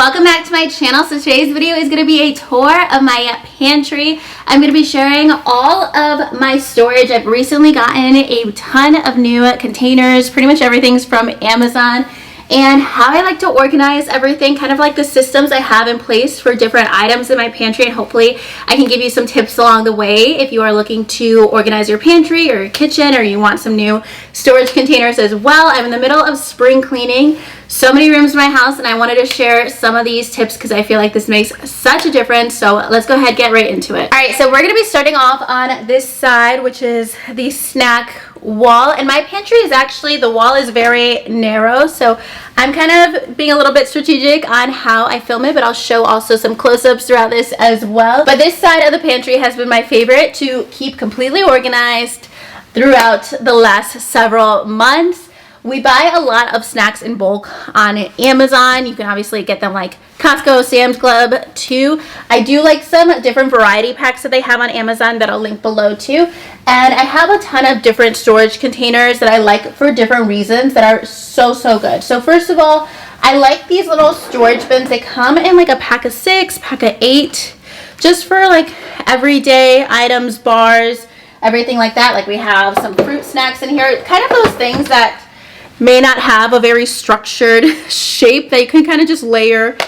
Welcome back to my channel. So today's video is going to be a tour of my pantry. I'm going to be sharing all of my storage. I've recently gotten a ton of new containers. Pretty much everything's from Amazon. And how I like to organize everything, kind of like the systems I have in place for different items in my pantry, and hopefully I can give you some tips along the way if you are looking to organize your pantry or your kitchen, or you want some new storage containers as well. I'm in the middle of spring cleaning so many rooms in my house, and I wanted to share some of these tips because I feel like this makes such a difference. So let's go ahead and get right into it. All right, so we're going to be starting off on this side, which is the snack wall. And my pantry is actually, the wall is very narrow, so I'm kind of being a little bit strategic on how I film it, but I'll show also some close-ups throughout this as well. But this side of the pantry has been my favorite to keep completely organized throughout the last several months. We buy a lot of snacks in bulk on Amazon. You can obviously get them like Costco, Sam's Club too. I do like some different variety packs that they have on Amazon that I'll link below too. And I have a ton of different storage containers that I like for different reasons that are so good. So first of all, I like these little storage bins. They come in like a pack of 6, pack of 8, just for like everyday items, bars, everything like that. Like we have some fruit snacks in here, kind of those things that may not have a very structured shape that you can kind of just layer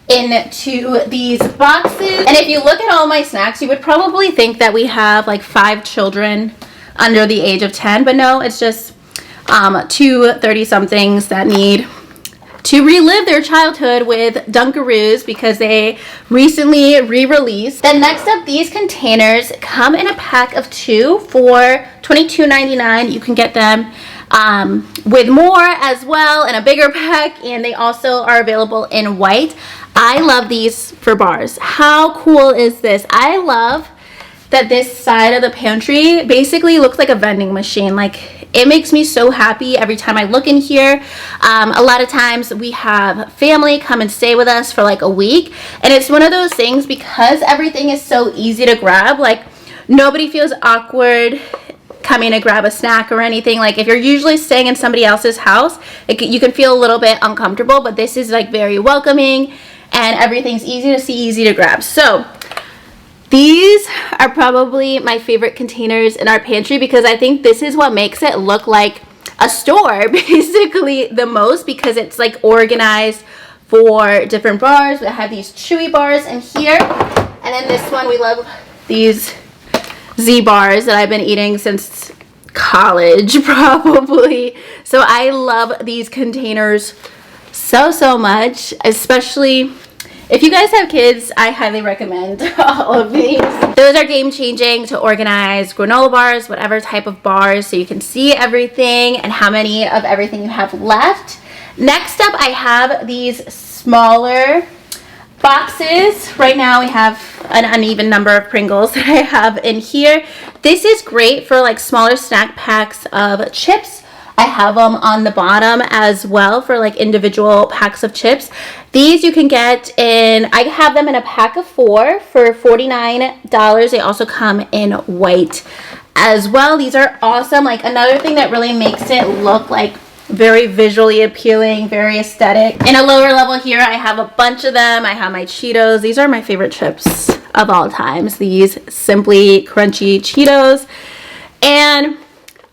into these boxes. And if you look at all my snacks, you would probably think that we have like 5 children under the age of 10, but no, it's just 2 30-somethings that need to relive their childhood with Dunkaroos because they recently re-released. Then next up, these containers come in a pack of 2 for $22.99. You can get them with more as well in a bigger pack, and they also are available in white. I love these for bars. How cool is this? I love that this side of the pantry basically looks like a vending machine. Like, it makes me so happy every time I look in here. A lot of times we have family come and stay with us for like a week, and it's one of those things because everything is so easy to grab. Like, nobody feels awkward coming to grab a snack or anything. Like if you're usually staying in somebody else's house, you can feel a little bit uncomfortable, but this is like very welcoming and everything's easy to see, easy to grab. So these are probably my favorite containers in our pantry because I think this is what makes it look like a store basically the most, because it's like organized for different bars. We have these chewy bars in here, and then this one, we love these Z bars that I've been eating since college probably. So I love these containers so much, especially if you guys have kids. I highly recommend all of these. Those are game changing to organize granola bars, whatever type of bars, so you can see everything and how many of everything you have left. Next up, I have these smaller boxes. Right now we have an uneven number of Pringles that I have in here. This is great for like smaller snack packs of chips. I have them on the bottom as well for like individual packs of chips. These you can get in, I have them in a pack of 4 for $49. They also come in white as well. These are awesome. Like another thing that really makes it look like very visually appealing, very aesthetic. In a lower level here, I have a bunch of them. I have my Cheetos. These are my favorite chips of all times. These Simply Crunchy Cheetos. And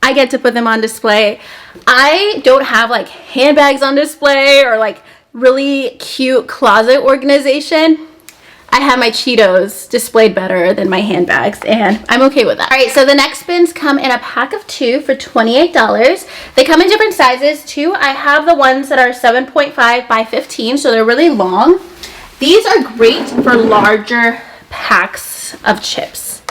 I get to put them on display. I don't have like handbags on display or like really cute closet organization. I have my Cheetos displayed better than my handbags, and I'm okay with that. All right, so the next bins come in a pack of 2 for $28. They come in different sizes too. I have the ones that are 7.5 by 15, so they're really long. These are great for larger packs of chips.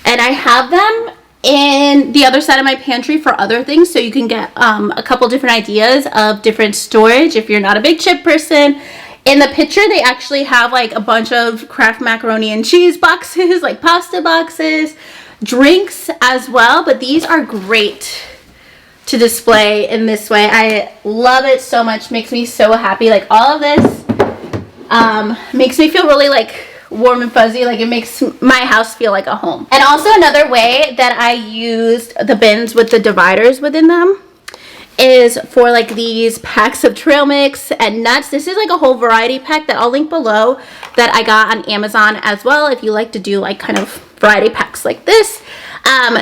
And I have them in the other side of my pantry for other things, so you can get a couple different ideas of different storage if you're not a big chip person. In the picture, they actually have like a bunch of Kraft macaroni and cheese boxes, like pasta boxes, drinks as well. But these are great to display in this way. I love it so much. Makes me so happy. Like all of this makes me feel really like warm and fuzzy. Like it makes my house feel like a home. And also another way that I used the bins with the dividers within them is for like these packs of trail mix and nuts. This is like a whole variety pack that I'll link below that I got on Amazon as well if you like to do like kind of variety packs like this.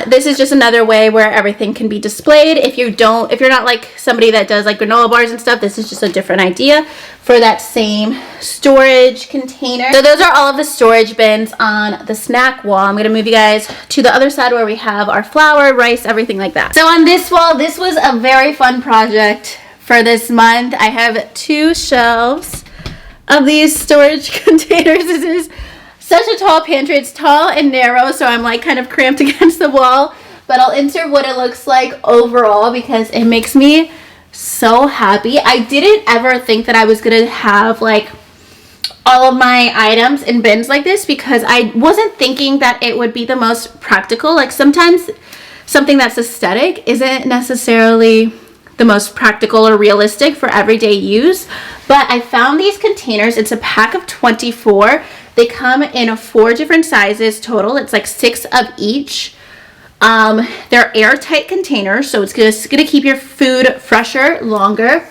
This is just another way where everything can be displayed. If you're not like somebody that does like granola bars and stuff, this is just a different idea for that same storage container. So those are all of the storage bins on the snack wall. I'm going to move you guys to the other side where we have our flour, rice, everything like that. So on this wall, this was a very fun project for this month. I have 2 shelves of these storage containers. This is such a tall pantry. It's tall and narrow, so I'm like kind of cramped against the wall, but I'll insert what it looks like overall because it makes me so happy. I didn't ever think that I was gonna have like all of my items in bins like this because I wasn't thinking that it would be the most practical. Like sometimes something that's aesthetic isn't necessarily the most practical or realistic for everyday use, but I found these containers. It's a pack of 24. They come in 4 different sizes total. It's like 6 of each. They're airtight containers, so it's just gonna keep your food fresher longer.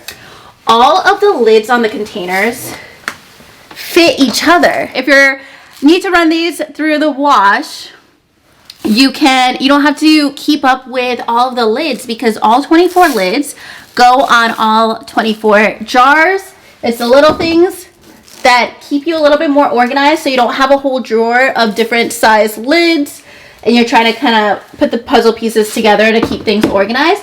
All of the lids on the containers fit each other. If you need to run these through the wash, you don't have to keep up with all of the lids because all 24 lids go on all 24 jars. It's the little things that keep you a little bit more organized so you don't have a whole drawer of different size lids and you're trying to kind of put the puzzle pieces together to keep things organized.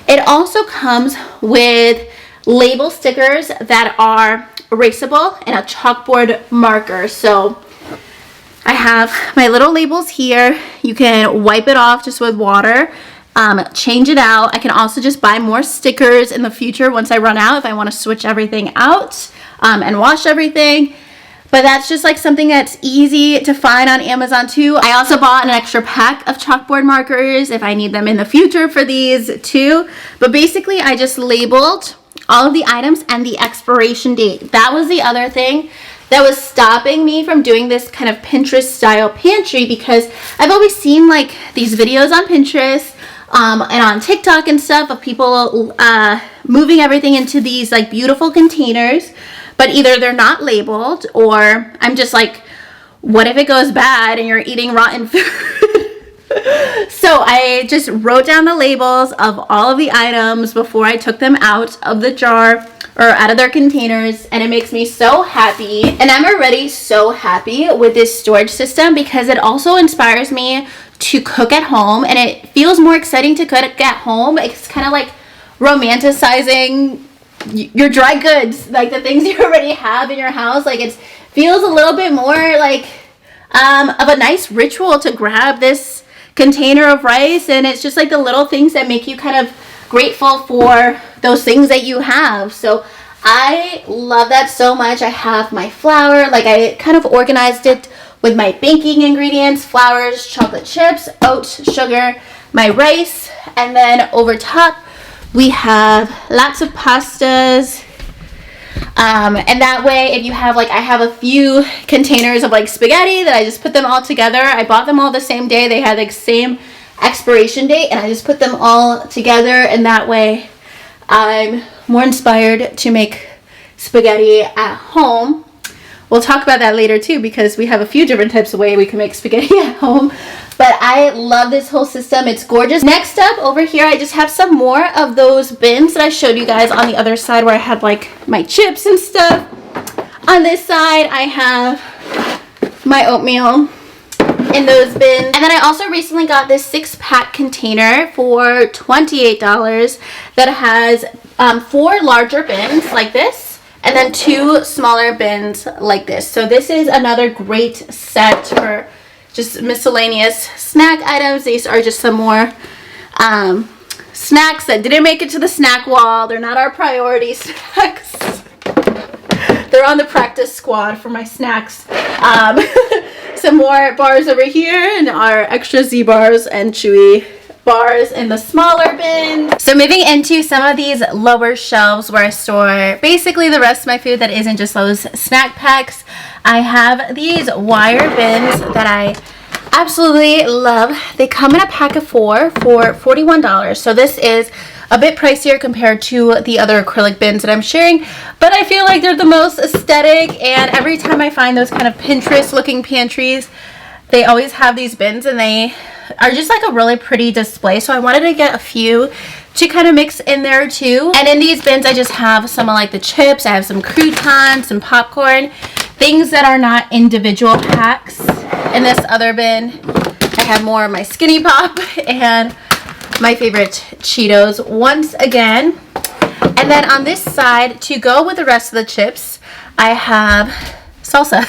It also comes with label stickers that are erasable and a chalkboard marker. So I have my little labels here. You can wipe it off just with water, change it out. I can also just buy more stickers in the future once I run out if I want to switch everything out and wash everything. But that's just like something that's easy to find on Amazon too. I also bought an extra pack of chalkboard markers if I need them in the future for these too. But basically I just labeled all of the items and the expiration date. That was the other thing that was stopping me from doing this kind of Pinterest style pantry because I've always seen like these videos on Pinterest and on TikTok and stuff of people moving everything into these like beautiful containers, but either they're not labeled or I'm just like, what if it goes bad and you're eating rotten food? So I just wrote down the labels of all of the items before I took them out of the jar or out of their containers, and it makes me so happy. And I'm already so happy with this storage system because it also inspires me to cook at home, and it feels more exciting to cook at home. It's kind of like romanticizing your dry goods, like the things you already have in your house. Like it feels a little bit more like of a nice ritual to grab this container of rice, and it's just like the little things that make you kind of grateful for those things that you have. So I love that so much. I have my flour, like I kind of organized it with my baking ingredients, flours, chocolate chips, oats, sugar, my rice, and then over top we have lots of pastas. And that way, if you have like, I have a few containers of like spaghetti that I just put them all together. I bought them all the same day. They had like same expiration date, and I just put them all together, and that way I'm more inspired to make spaghetti at home. We'll talk about that later too because we have a few different types of way we can make spaghetti at home. But I love this whole system. It's gorgeous. Next up over here, I just have some more of those bins that I showed you guys on the other side where I had like my chips and stuff. On this side, I have my oatmeal in those bins. And then I also recently got this 6-pack container for $28 that has 4 larger bins like this and then 2 smaller bins like this. So this is another great set for just miscellaneous snack items. These are just some more snacks that didn't make it to the snack wall. They're not our priority snacks. They're on the practice squad for my snacks. Some more bars over here and our extra Z bars and chewy bars in the smaller bin. So moving into some of these lower shelves where I store basically the rest of my food that isn't just those snack packs, I have these wire bins that I Absolutely love. They come in a pack of 4 for $41. So this is a bit pricier compared to the other acrylic bins that I'm sharing, but I feel like they're the most aesthetic, and every time I find those kind of Pinterest looking pantries, they always have these bins and they are just like a really pretty display. So I wanted to get a few to kind of mix in there too. And in these bins I just have some of like the chips, I have some croutons, some popcorn, things that are not individual packs. In this other bin I have more of my Skinny Pop and my favorite Cheetos once again. And then on this side, to go with the rest of the chips, I have salsa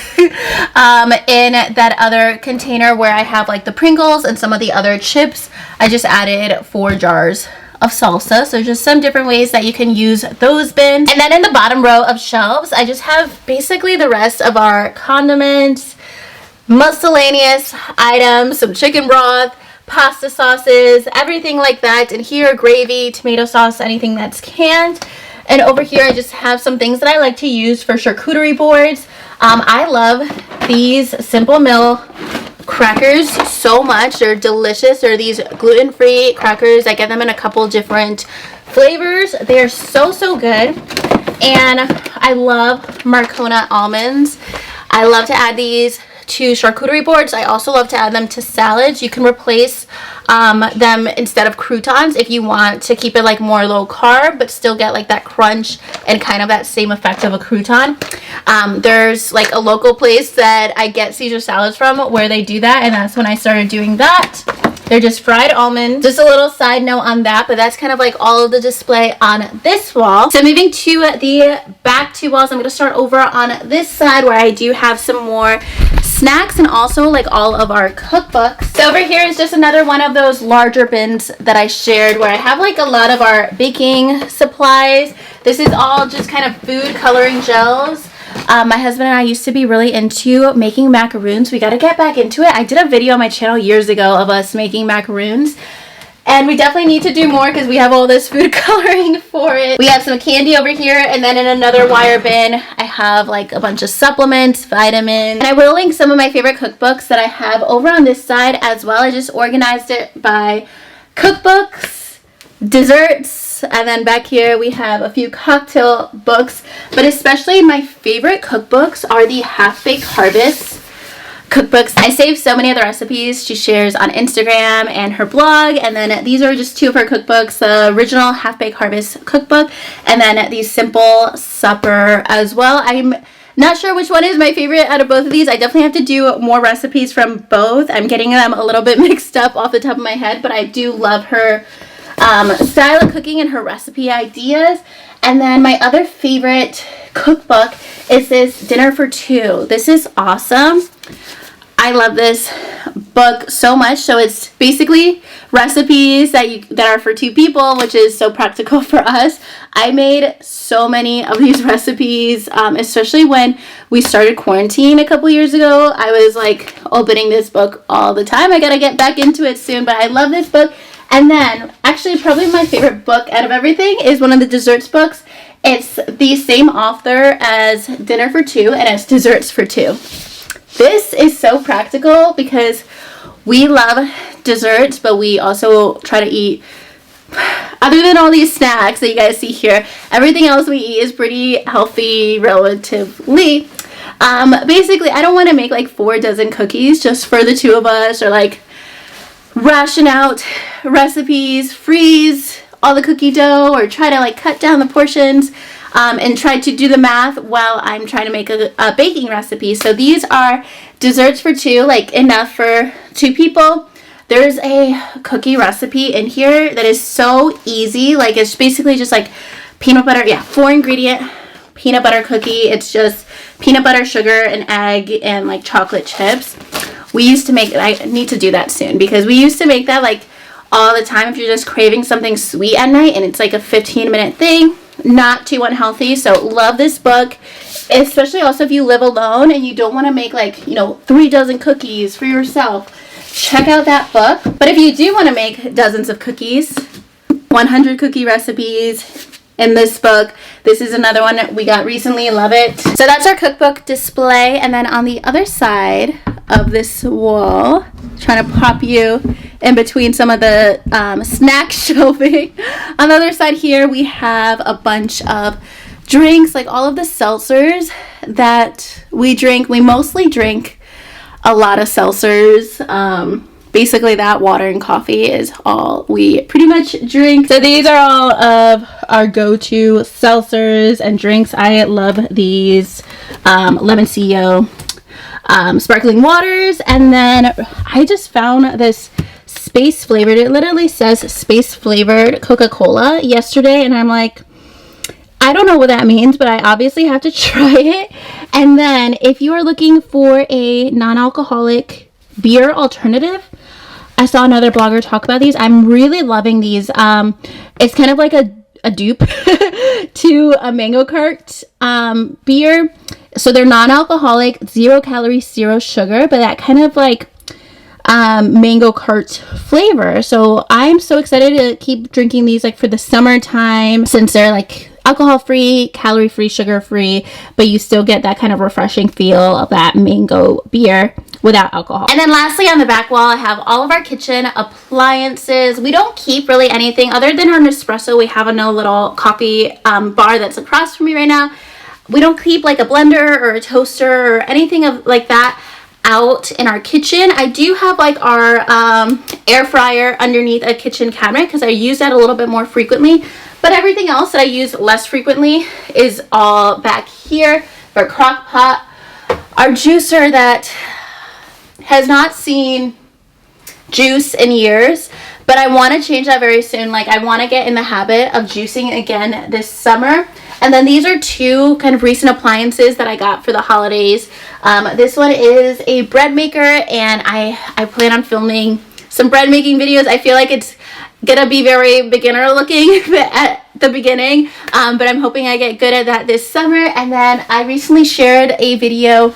in that other container where I have like the Pringles and some of the other chips. I just added 4 jars of salsa, so just some different ways that you can use those bins. And then in the bottom row of shelves, I just have basically the rest of our condiments, miscellaneous items, some chicken broth, pasta sauces, everything like that. And here, gravy, tomato sauce, anything that's canned. And over here I just have some things that I like to use for charcuterie boards. I love these Simple Meal crackers so much. They're delicious. They're these gluten-free crackers. I get them in a couple different flavors. They're so good. And I love Marcona almonds. I love to add these to charcuterie boards. I also love to add them to salads. You can replace them instead of croutons if you want to keep it like more low carb but still get like that crunch and kind of that same effect of a crouton. There's like a local place that I get Caesar salads from where they do that, and that's when I started doing that. They're just fried almonds. Just a little side note on that, but that's kind of like all of the display on this wall. So moving to the back 2 walls, I'm going to start over on this side where I do have some more snacks and also like all of our cookbooks. So over here is just another one of those larger bins that I shared where I have like a lot of our baking supplies. This is all just kind of food coloring gels. My husband and I used to be really into making macaroons. We got to get back into it. I did a video on my channel years ago of us making macaroons. And we definitely need to do more because we have all this food coloring for it. We have some candy over here, and then in another wire bin, I have like a bunch of supplements, vitamins. And I will link some of my favorite cookbooks that I have over on this side as well. I just organized it by cookbooks, desserts, and then back here we have a few cocktail books. But especially my favorite cookbooks are the Half-Baked Harvest cookbooks. I saved so many of the recipes she shares on Instagram and her blog, and then these are just 2 of her cookbooks, the original Half-Baked Harvest cookbook and then the Simple Supper as well. I'm not sure which one is my favorite out of both of these. I definitely have to do more recipes from both. I'm getting them a little bit mixed up off the top of my head, but I do love her style of cooking and her recipe ideas. And then my other favorite cookbook is this Dinner for Two. This is awesome. I love this book so much. So it's basically recipes that are for 2 people, which is so practical for us. I made so many of these recipes, especially when we started quarantine a couple years ago. I was like opening this book all the time. I gotta get back into it soon, but I love this book. And then actually probably my favorite book out of everything is one of the desserts books. It's the same author as Dinner for Two, and it's Desserts for Two. This is so practical because we love desserts, but we also try to eat, other than all these snacks that you guys see here, everything else we eat is pretty healthy relatively. Basically, I don't want to make like 4 dozen cookies just for the 2 of us, or like ration out recipes, freeze all the cookie dough, or try to like cut down the portions and try to do the math while I'm trying to make a baking recipe. So these are desserts for 2, like enough for 2 people. There's a cookie recipe in here that is so easy. Like it's basically just like peanut butter, 4 ingredient peanut butter cookie. It's just peanut butter, sugar, and egg, and like chocolate chips. We used to make, I need to do that soon because we used to make that like all the time if you're just craving something sweet at night, and it's like a 15-minute thing, not too unhealthy. So love this book, especially also if you live alone and you don't want to make like 3 dozen cookies for yourself. Check out that book. But if you do want to make dozens of cookies, 100 cookie recipes in this book. This is another one we got recently. Love it. So that's our cookbook display, and then on the other side of this wall. Trying to pop you in between some of the snack shelving. On the other side here, we have a bunch of drinks, like all of the seltzers that we drink. We mostly drink a lot of seltzers. Basically that, water and coffee is all we pretty much drink. So these are all of our go-to seltzers and drinks. I love these lemon CEO sparkling waters. And then I just found this space flavored, it literally says space flavored Coca-Cola yesterday, and I'm like, I don't know what that means, but I obviously have to try it. And then if you are looking for a non-alcoholic beer alternative, I saw another blogger talk about these. I'm really loving these. It's kind of like a dupe to a Mango Cart beer. So they're non-alcoholic, 0 calories, 0 sugar, but that kind of like Mango Cart flavor. So I'm so excited to keep drinking these like for the summertime, since they're like alcohol free, calorie free, sugar free, but you still get that kind of refreshing feel of that mango beer without alcohol. And then lastly, on the back wall, I have all of our kitchen appliances. We don't keep really anything other than our Nespresso. We have a little coffee bar that's across from me right now. We don't keep like a blender or a toaster or anything of like that out in our kitchen. I do have like our air fryer underneath a kitchen cabinet because I use that a little bit more frequently, but everything else that I use less frequently is all back here. Our crock pot, our juicer that has not seen juice in years, but I want to change that very soon. Like I want to get in the habit of juicing again this summer. And then these are two kind of recent appliances that I got for the holidays. This one is a bread maker, and I plan on filming some bread making videos. I feel like it's gonna be very beginner looking at the beginning, but I'm hoping I get good at that this summer. And then I recently shared a video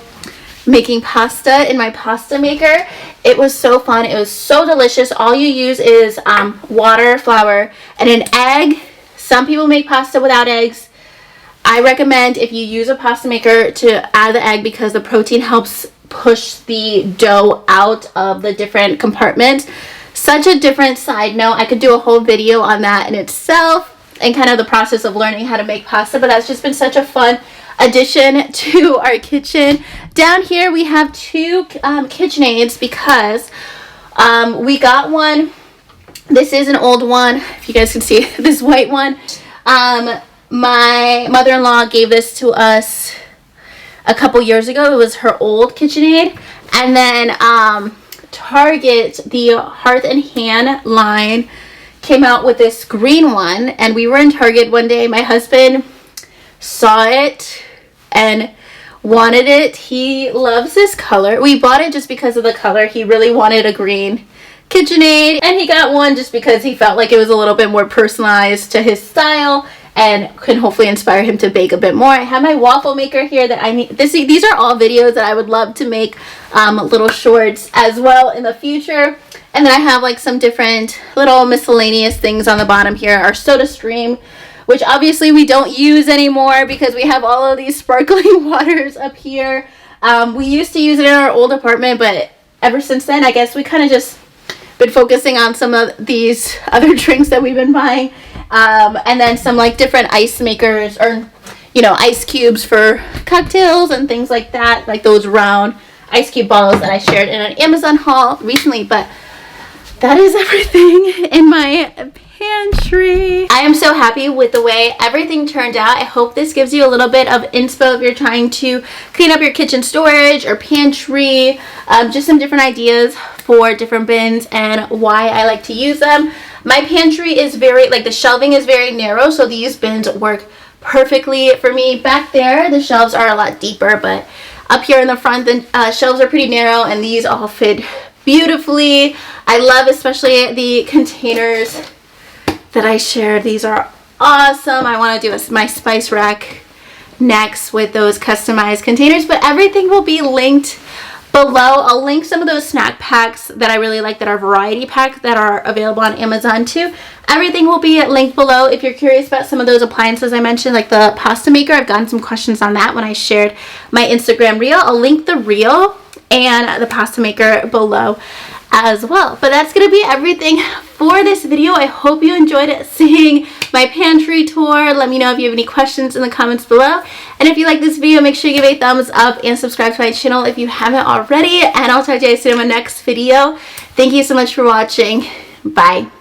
making pasta in my pasta maker. It was so fun. It was so delicious. All you use is water, flour, and an egg. Some people make pasta without eggs. I recommend, if you use a pasta maker, to add the egg because the protein helps push the dough out of the different compartments. Such a different side note. I could do a whole video on that in itself and kind of the process of learning how to make pasta, but that's just been such a fun addition to our kitchen. Down here we have two KitchenAids because we got one. This is an old one, if you guys can see this white one. My mother-in-law gave this to us a couple years ago. It was her old KitchenAid. And then Target, the Hearth and Hand line, came out with this green one. And we were in Target one day. My husband saw it and wanted it. He loves this color. We bought it just because of the color. He really wanted a green KitchenAid. And he got one just because he felt like it was a little bit more personalized to his style and can hopefully inspire him to bake a bit more. I have my waffle maker here that I need. These are all videos that I would love to make little shorts as well in the future. And then I have like some different little miscellaneous things on the bottom here. Our soda stream, which obviously we don't use anymore because we have all of these sparkling waters up here. We used to use it in our old apartment, but ever since then, I guess we kind of just been focusing on some of these other drinks that we've been buying. And then some like different ice makers, or ice cubes for cocktails and things like that, like those round ice cube balls that I shared in an Amazon haul recently. But that is everything in my pantry. I am so happy with the way everything turned out. I hope this gives you a little bit of inspo if you're trying to clean up your kitchen storage or pantry, just some different ideas for different bins and why I like to use them. My pantry is the shelving is very narrow, so these bins work perfectly for me. Back there, the shelves are a lot deeper, but up here in the front, the shelves are pretty narrow, and these all fit beautifully. I love especially the containers that I shared. These are awesome. I want to do my spice rack next with those customized containers, but everything will be linked below. I'll link some of those snack packs that I really like that are variety pack that are available on Amazon too. Everything will be linked below. If you're curious about some of those appliances I mentioned, like the pasta maker, I've gotten some questions on that when I shared my Instagram reel. I'll link the reel and the pasta maker below as well. But that's gonna be everything for this video. I hope you enjoyed seeing my pantry tour. Let me know if you have any questions in the comments below. And if you like this video, make sure you give a thumbs up and subscribe to my channel if you haven't already. And I'll talk to you guys soon in my next video. Thank you so much for watching. Bye.